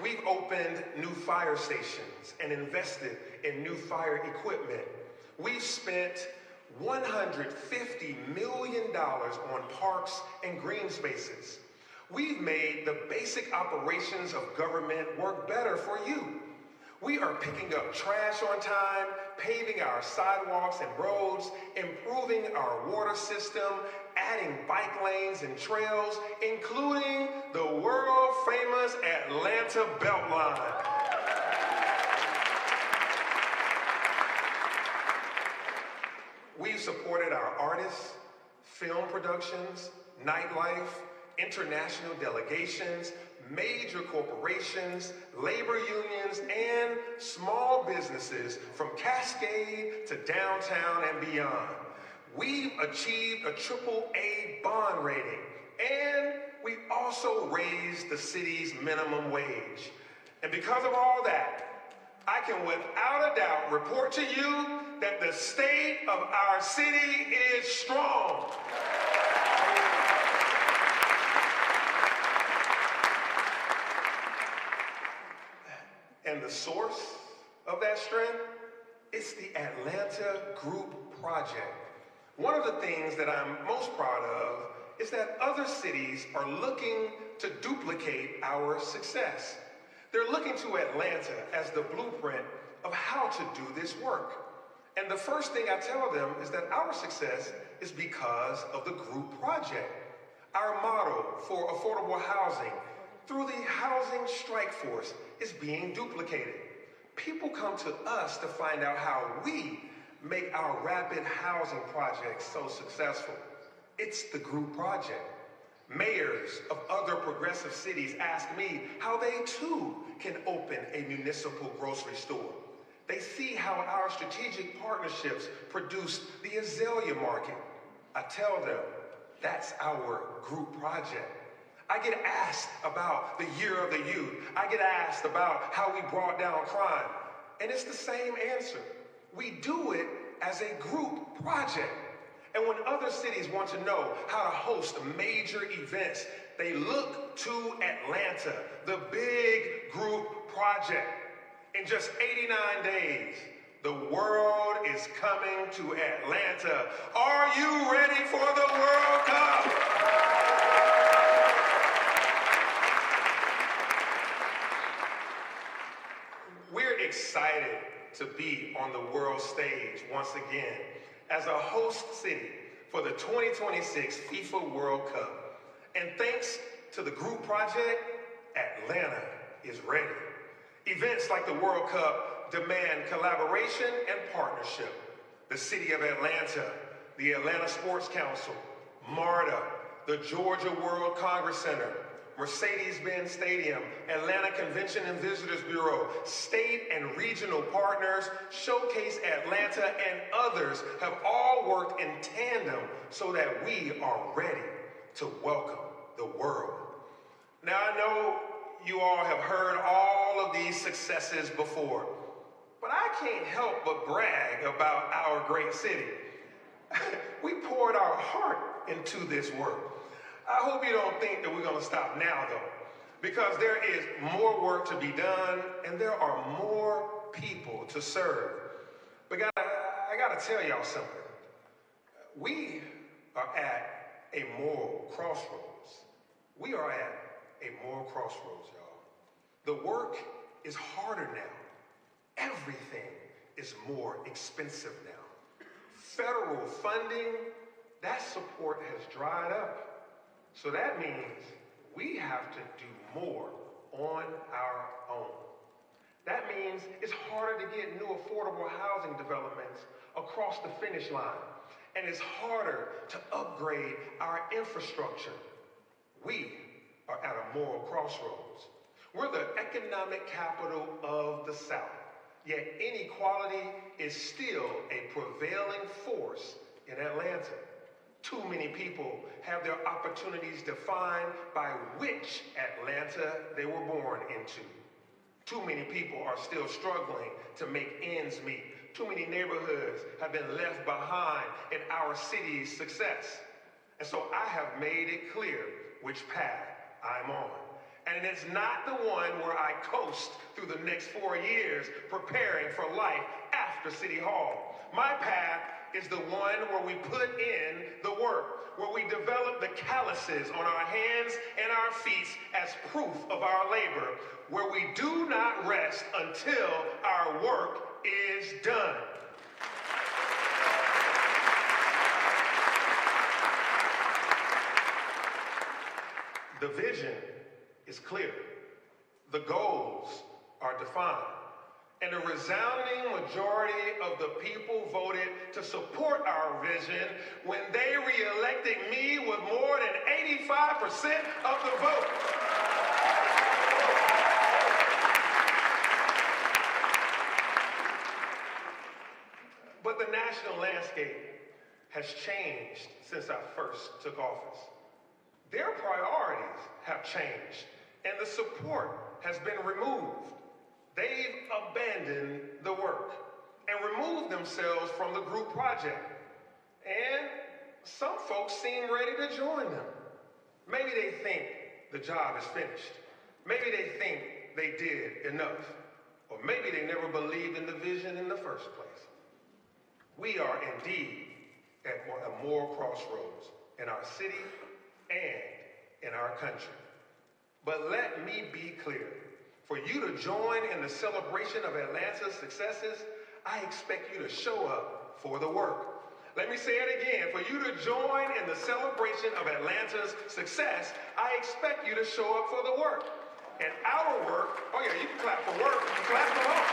We've opened new fire stations and invested in new fire equipment. We've spent $150 million on parks and green spaces. We've made the basic operations of government work better for you. We are picking up trash on time, paving our sidewalks and roads, improving our water system, adding bike lanes and trails, including the world-famous Atlanta Beltline. We've supported our artists, film productions, nightlife, international delegations, major corporations, labor unions, and small businesses from Cascade to downtown and beyond. We've achieved a AAA bond rating, and we also raised the city's minimum wage. And because of all that, I can without a doubt report to you that the state of our city is strong. And the source of that strength, it's the Atlanta Group Project. One of the things that I'm most proud of is that other cities are looking to duplicate our success. They're looking to Atlanta as the blueprint of how to do this work. And the first thing I tell them is that our success is because of the Group Project. Our model for affordable housing through the Housing Strike Force is being duplicated. People come to us to find out how we make our rapid housing projects so successful. It's the Group Project. Mayors of other progressive cities ask me how they too can open a municipal grocery store. They see how our strategic partnerships produce the Azalea Market. I tell them that's our Group Project. I get asked about the Year of the Youth. I get asked about how we brought down crime. And it's the same answer. We do it as a group project. And when other cities want to know how to host major events, they look to Atlanta, the big group project. In just 89 days, the world is coming to Atlanta. Are you ready for the World Cup? excited to be on the world stage once again as a host city for the 2026 FIFA World Cup. And thanks to the group project, Atlanta is ready. Events like the World Cup demand collaboration and partnership. The City of Atlanta, the Atlanta Sports Council, MARTA, the Georgia World Congress Center, Mercedes-Benz Stadium, Atlanta Convention and Visitors Bureau, state and regional partners, Showcase Atlanta, and others have all worked in tandem so that we are ready to welcome the world. Now, I know you all have heard all of these successes before, but I can't help but brag about our great city. We poured our heart into this work. I hope you don't think that we're going to stop now, though, because there is more work to be done and there are more people to serve. But I got to tell y'all something. We are at a moral crossroads. We are at a moral crossroads, y'all. The work is harder now. Everything is more expensive now. Federal funding, that support has dried up. So that means we have to do more on our own. That means it's harder to get new affordable housing developments across the finish line. And it's harder to upgrade our infrastructure. We are at a moral crossroads. We're the economic capital of the South, yet inequality is still a prevailing force in Atlanta. Too many people have their opportunities defined by which Atlanta they were born into. Too many people are still struggling to make ends meet. Too many neighborhoods have been left behind in our city's success. And so I have made it clear which path I'm on. And it's not the one where I coast through the next 4 years preparing for life after City Hall. My path is the one where we put in the work, where we develop the calluses on our hands and our feet as proof of our labor, where we do not rest until our work is done. The vision is clear. The goals are defined. And a resounding majority of the people voted to support our vision when they re-elected me with more than 85% of the vote. But the national landscape has changed since I first took office. Their priorities have changed, and the support has been removed. They've abandoned the work and removed themselves from the group project. And some folks seem ready to join them. Maybe they think the job is finished. Maybe they think they did enough. Or maybe they never believed in the vision in the first place. We are indeed at a moral crossroads in our city and in our country. But let me be clear. For you to join in the celebration of Atlanta's successes, I expect you to show up for the work. Let me say it again. For you to join in the celebration of Atlanta's success, I expect you to show up for the work. And our work, oh yeah, you can clap for work, you can clap for home.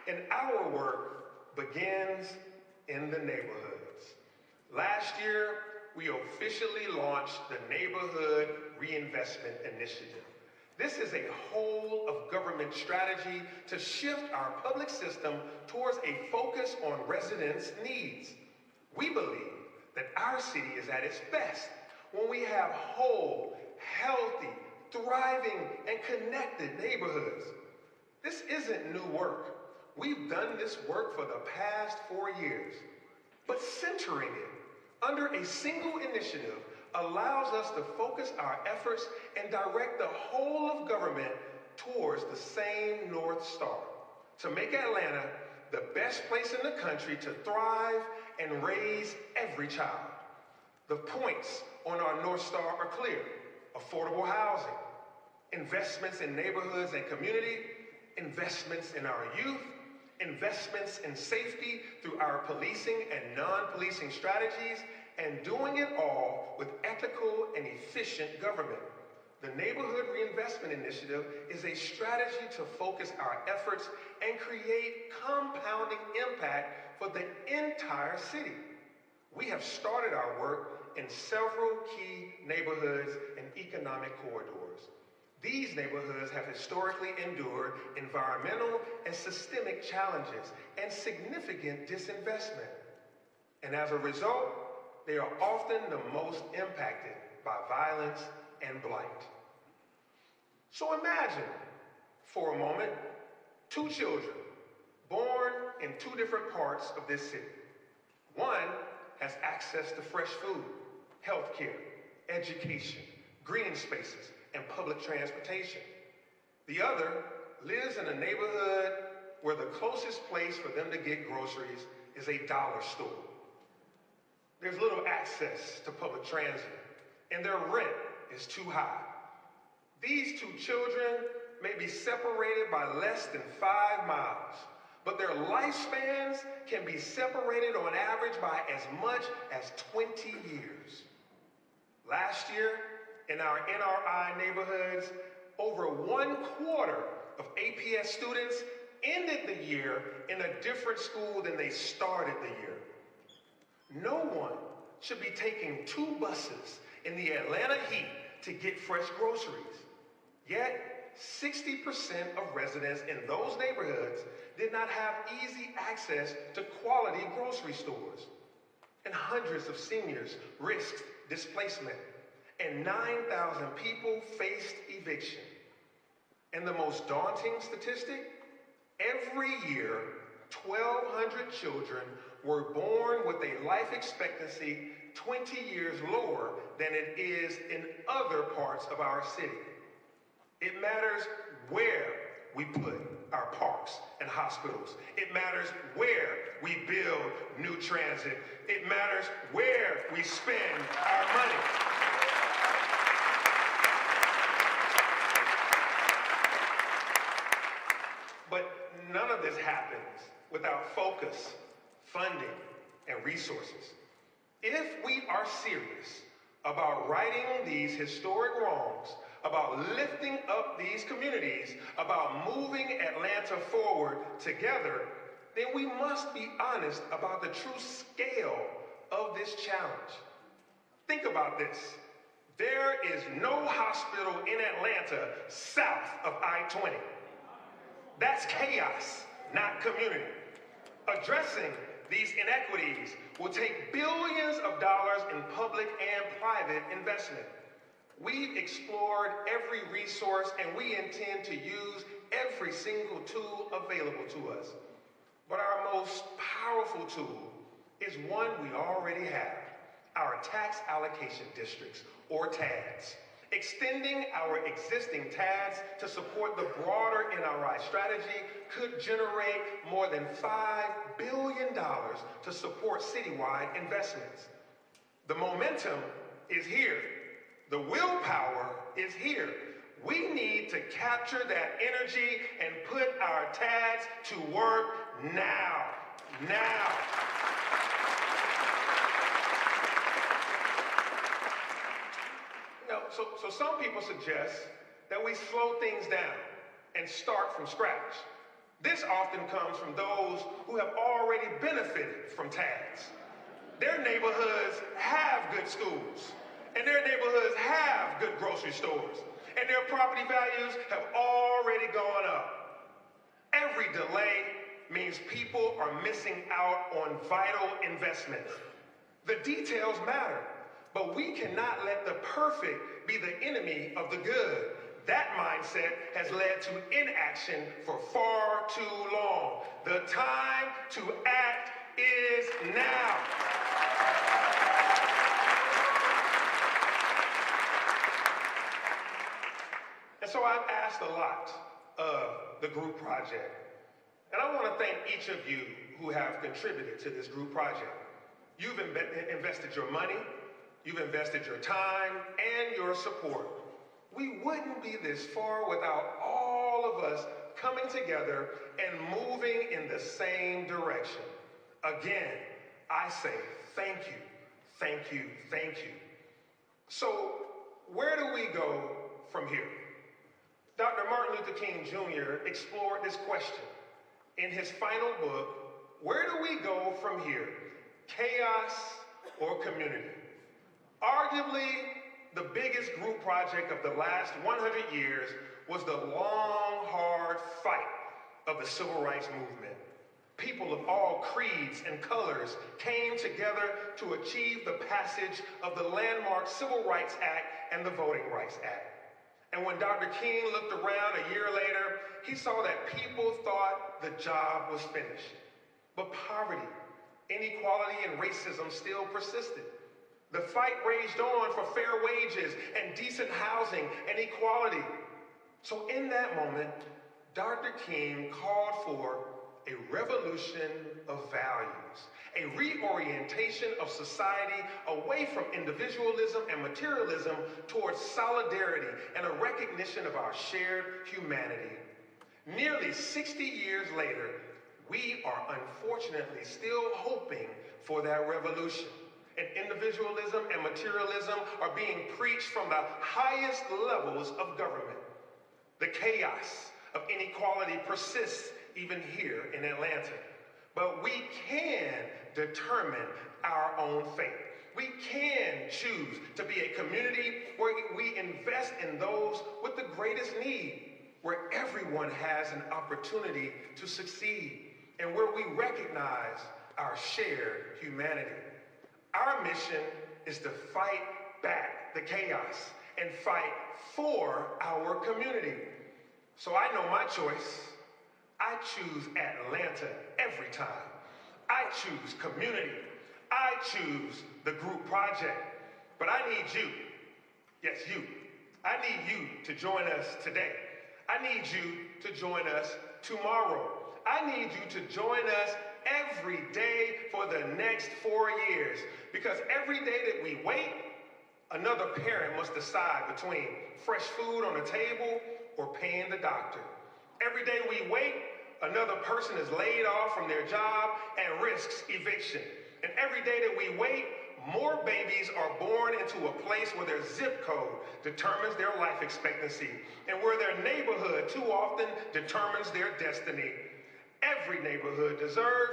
And our work begins in the neighborhoods. Last year, we officially launched the Neighborhood Reinvestment Initiative. This is a whole of government strategy to shift our public system towards a focus on residents' needs. We believe that our city is at its best when we have whole, healthy, thriving, and connected neighborhoods. This isn't new work. We've done this work for the past 4 years, but centering it under a single initiative allows us to focus our efforts and direct the whole of government towards the same North Star, to make Atlanta the best place in the country to thrive and raise every child. The points on our North Star are clear: affordable housing, investments in neighborhoods and community, investments in our youth, investments in safety through our policing and non-policing strategies, and doing it all with ethical and efficient government. The Neighborhood Reinvestment Initiative is a strategy to focus our efforts and create compounding impact for the entire city. We have started our work in several key neighborhoods and economic corridors. These neighborhoods have historically endured environmental and systemic challenges and significant disinvestment. And as a result, they are often the most impacted by violence and blight. So imagine, for a moment, two children born in two different parts of this city. One has access to fresh food, healthcare, education, green spaces, and public transportation. The other lives in a neighborhood where the closest place for them to get groceries is a dollar store. There's little access to public transit, and their rent is too high. These two children may be separated by less than 5 miles, but their lifespans can be separated on average by as much as 20 years. Last year, in our NRI neighborhoods, over 1/4 of APS students ended the year in a different school than they started the year. No one should be taking 2 buses in the Atlanta heat to get fresh groceries. Yet, 60% of residents in those neighborhoods did not have easy access to quality grocery stores. And hundreds of seniors risked displacement, and 9,000 people faced eviction. And the most daunting statistic, every year, 1,200 children were born with a life expectancy 20 years lower than it is in other parts of our city. It matters where we put our parks and hospitals. It matters where we build new transit. It matters where we spend our money. But none of this happens without focus, funding, and resources. If we are serious about righting these historic wrongs, about lifting up these communities, about moving Atlanta forward together, then we must be honest about the true scale of this challenge. Think about this. There is no hospital in Atlanta south of I-20. That's chaos, not community. Addressing these inequities will take billions of dollars in public and private investment. We've explored every resource, and we intend to use every single tool available to us. But our most powerful tool is one we already have, our tax allocation districts, or TADs. Extending our existing TADs to support the broader NRI strategy could generate more than $5 billion to support citywide investments. The momentum is here. The willpower is here. We need to capture that energy and put our TADs to work now. So some people suggest that we slow things down and start from scratch. This often comes from those who have already benefited from TADs. Their neighborhoods have good schools, and their neighborhoods have good grocery stores, and their property values have already gone up. Every delay means people are missing out on vital investments. The details matter, but we cannot let the perfect be the enemy of the good. That mindset has led to inaction for far too long. The time to act is now. And so I've asked a lot of the group project. And I want to thank each of you who have contributed to this group project. You've invested your money, you've invested your time and your support. we wouldn't be this far without all of us coming together and moving in the same direction. Again, I say thank you, thank you, thank you. So where do we go from here? Dr. Martin Luther King Jr. explored this question in his final book, Where Do We Go From Here? Chaos or Community? Arguably, the biggest group project of the last 100 years was the long, hard fight of the civil rights movement. People of all creeds and colors came together to achieve the passage of the landmark Civil Rights Act and the Voting Rights Act. And when Dr. King looked around a year later, he saw that people thought the job was finished. But poverty, inequality, and racism still persisted. The fight raged on for fair wages and decent housing and equality. So in that moment, Dr. King called for a revolution of values, a reorientation of society away from individualism and materialism towards solidarity and a recognition of our shared humanity. Nearly 60 years later, we are unfortunately still hoping for that revolution. And individualism and materialism are being preached from the highest levels of government. The chaos of inequality persists even here in Atlanta. But we can determine our own fate. We can choose to be a community where we invest in those with the greatest need, where everyone has an opportunity to succeed, and where we recognize our shared humanity. Our mission is to fight back the chaos and fight for our community. So I know my choice. I choose Atlanta every time. I choose community. I choose the group project. But I need you. Yes, you. I need you to join us today. I need you to join us tomorrow. I need you to join us every day for the next 4 years. Because every day that we wait, another parent must decide between fresh food on the table or paying the doctor. Every day we wait, another person is laid off from their job and risks eviction. And every day that we wait, more babies are born into a place where their zip code determines their life expectancy and where their neighborhood too often determines their destiny. Every neighborhood deserves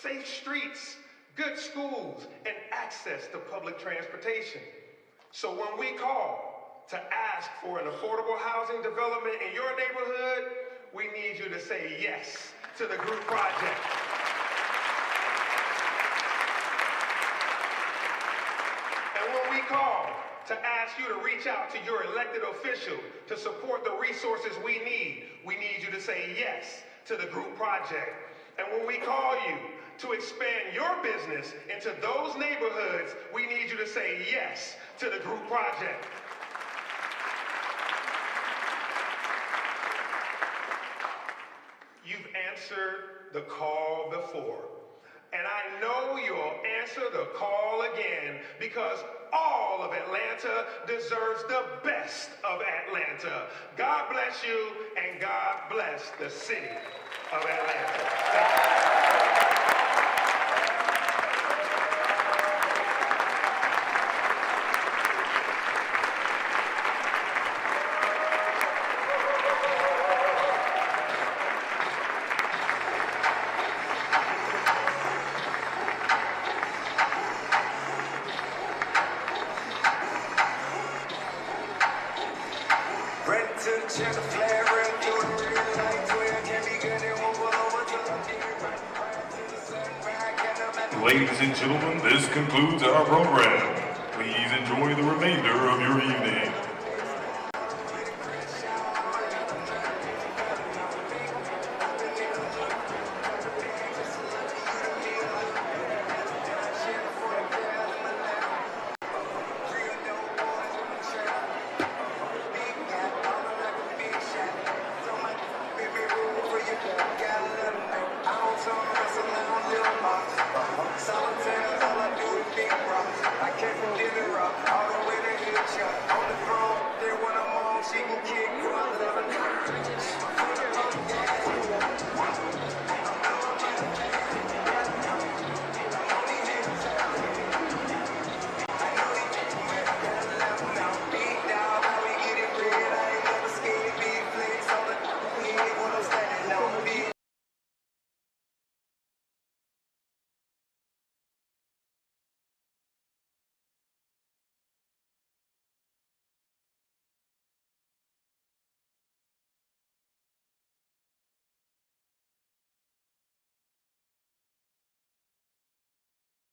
safe streets, good schools, and access to public transportation. So when we call to ask for an affordable housing development in your neighborhood, we need you to say yes to the group project. And when we call to ask you to reach out to your elected official to support the resources we need you to say yes to the group project. And when we call you to expand your business into those neighborhoods, we need you to say yes to the group project. You've answered the call before, and I know you'll answer the call again because all of Atlanta deserves the best of Atlanta. God bless you, and God bless the city of Atlanta. Thank you. Ladies and gentlemen, this concludes our program. Please enjoy the remainder of your evening. I came from Dinner Rock, all the way to Hitchcock. On the throne, they want a moment. single chick,